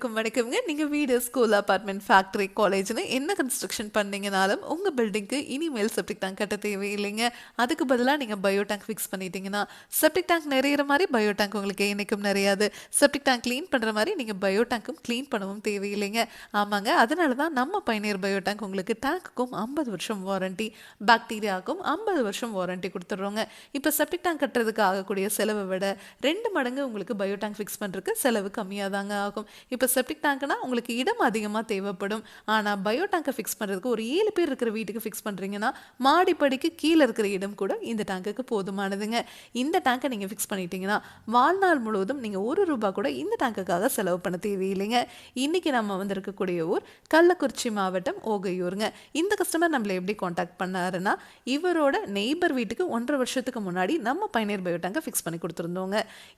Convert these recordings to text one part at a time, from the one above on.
வணக்கம்ங்க. நீங்க வீடு, ஸ்கூல், அபார்ட்மெண்ட், ஃபேக்டரி, காலேஜ்னு என்ன கன்ஸ்ட்ரக்ஷன் பண்ணீங்கனாலும் உங்க பில்டிங்க்கு இனிமேல் செப்டிக் டேங்க் கட்ட தேவையில்லைங்க. அதுக்கு பதிலா நீங்க பயோ டேங்க் ஃபிக்ஸ் பண்ணிட்டீங்கன்னா, செப்டிக் டேங்க் நிறையிற மாரி பயோ டேங்க் உங்களுக்கு என்னைக்கும் நிறையாது. செப்டிக் டேங்க் கிளீன் பண்ற மாரி நீங்க பயோ டேங்க்கும் கிளீன் பண்ணவும் தேவையில்லைங்க. ஆமாங்க. அதனால தான் நம்ம பயணியர் பயோ டேங்க் உங்களுக்கு டேங்க்குக்கும் 50 வருஷம் வாரண்டி, பாக்டீரியாவுக்கும் 50 வருஷம் வாரண்டி குடுத்துடுறோங்க. இப்ப செப்டிக் டேங்க் கட்டுறதுக்கு ஆகக்கூடிய செலவை விட 2 மடங்கு உங்களுக்கு பயோ டேங்க் ஃபிக்ஸ் பண்றதுக்கு செலவு கம்மியா தாங்க ஆகும். இப்ப செப்டிக் டேங்க்னா உங்களுக்கு இடம் அதிகமா தேவைப்படும். ஆனா பயோ டேங்கை ஃபிக்ஸ் பண்றதுக்கு ஒரு 7 பேர் இருக்கிற வீட்டுக்கு ஃபிக்ஸ் பண்றீங்கன்னா, மாடிப்படிக்கு கீழ இருக்கிற இடம் கூட இந்த டேங்குக்கு போதுமானதுங்க. இந்த டேங்கை நீங்க ஃபிக்ஸ் பண்ணிட்டீங்கன்னா, வாழ்நாள் முழுவதும் நீங்க ₹1 கூட இந்த டேங்குக்காக செலவு பண்ண தேவையில்லைங்க. இன்னைக்கு நம்ம வந்திருக்கக்கூடிய ஊர் கள்ளக்குறிச்சி மாவட்டம் ஓகையூருங்க. இந்த கஸ்டமர் நம்மள எப்படி காண்டாக்ட் பண்ணாருன்னா, இவரோட நெய்பர் வீட்டுக்கு 1.5 வருஷத்துக்கு முன்னாடி நம்ம பயணியர் பயோ டேங்கை ஃபிக்ஸ் பண்ணி கொடுத்துருந்தோங்க.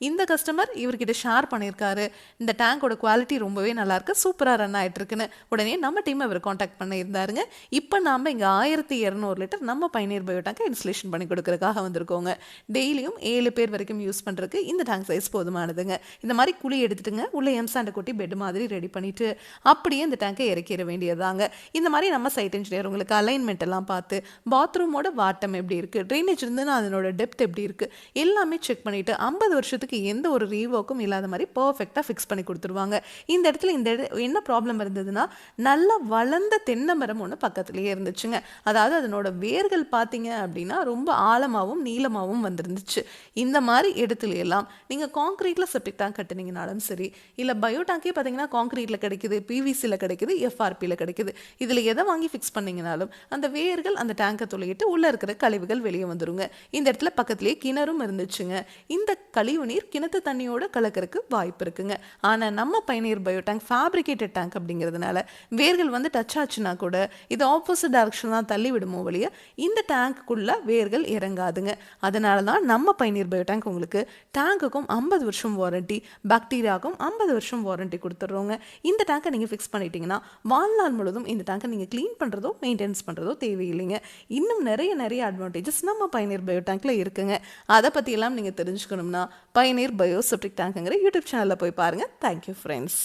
இந்த கஸ்டமர் இவர்கிட்ட ஷேர் பண்ணியிருக்காரு, இந்த டேங்கோட குவாலிட்டி ரொம்பவே நல்லா இருக்கு, சூப்பரா ரன் ஆயிட்டு இருக்குன்னு. உடனே நம்ம டீம் அவர் காண்டாக்ட் பண்ண இருந்தாருங்க. இப்போ நாம இங்க 1200 லிட்டர் நம்ம பயணியர் பயோ டேங்கை இன்ஸ்டலேஷன் பண்ணி கொடுக்கறதுக்காக வந்திருக்கோங்க. டெய்லியும் 7 பேர் வரைக்கும் யூஸ் பண்றதுக்கு இந்த டேங்க் சைஸ் போதுமானதுங்க. இந்த மாதிரி குழி எடுத்துட்டுங்க, உள்ள எம்சாண்டை கொட்டி பெட் மாதிரி ரெடி பண்ணிட்டு அப்படியே இந்த டேங்கை இறக்கிற வேண்டியதாங்க. இந்த மாதிரி நம்ம சைட் இன்ஜினியர் உங்களுக்கு அலைன்மெண்ட் எல்லாம் பார்த்து, பாத்ரூமோட வாட்டம் எப்படி இருக்கு, ட்ரைனேஜ் இருந்துன்னா அதனோட டெப்த் எப்படி இருக்கு, எல்லாமே செக் பண்ணிட்டு 50 வருஷத்துக்கு எந்த ஒரு ரீவோக்கும் இல்லாத மாதிரி பர்ஃபெக்டா ஃபிக்ஸ் பண்ணி கொடுத்துருவாங்க. இந்த இடத்துல என்ன ப்ராப்ளம் இருந்ததுன்னா, நல்லா வளர்ந்த தென்னை மரம் ஒன்று பக்கத்துலேயே இருந்துச்சுங்க. அதாவது அதனோட வேர்கள் பார்த்தீங்க அப்படின்னா ரொம்ப ஆழமாகவும் நீளமாகவும் வந்திருந்துச்சு. இந்த மாதிரி இடத்துல எல்லாம் நீங்கள் காங்க்ரீட்டில் செப்டிக் டேங்க் கட்டுனீங்கனாலும் சரி, இல்லை பயோ டேங்கே பார்த்தீங்கன்னா காங்க்ரீட்டில் கிடைக்குது, பிவிசியில் கிடைக்குது, எஃப்ஆர்பியில் கிடைக்குது. இதில் எதை வாங்கி ஃபிக்ஸ் பண்ணீங்கனாலும் அந்த வேர்கள் அந்த டேங்கை துளையிட்டு உள்ளே இருக்கிற கழிவுகள் வெளியே வந்துருங்க. இந்த இடத்துல பக்கத்துலேயே கிணறும் இருந்துச்சுங்க. இந்த கழிவு நீர் கிணத்து தண்ணியோட கலக்கிறதுக்கு வாய்ப்பு இருக்குங்க. ஆனால் நம்ம பயணியர் பயோ டேங்க் ஃபேப்ரிகேட்டட் டேங்க் அப்படிங்கிறதுனால வேர்கள் வந்து டச் ஆச்சுன்னா கூட இது ஆப்போசிட் டைரக்ஷன் தான் தள்ளி விடுமோ வழிய இந்த டேங்க்குள்ள வேர்கள் இறங்காதுங்க. அதனால தான் நம்ம பயணியர் பயோ டேங்க் உங்களுக்கு டேங்குக்கும் 50 வருஷம் வாரண்டி, பாக்டீரியாவுக்கும் 50 வருஷம் வாரண்டி கொடுத்துட்றோங்க. இந்த டேங்கை நீங்கள் ஃபிக்ஸ் பண்ணிட்டீங்கன்னா வாழ்நாள் முழுவதும் இந்த டேங்கை நீங்கள் க்ளீன் பண்ணுறதோ மெயின்டைன்ஸ் பண்ணுறதோ தேவையில்லைங்க. இன்னும் நிறைய அட்வான்டேஜஸ் நம்ம பயணியர் பயோ டேங்க்ல இருக்குங்க. அதை பற்றியெல்லாம் நீங்கள் தெரிஞ்சுக்கணும்னா பயணியர் பயோ செப்டிக் டேங்க்ங்கிற யூடியூப் சேனலில் போய் பாருங்கள். Thank you friends.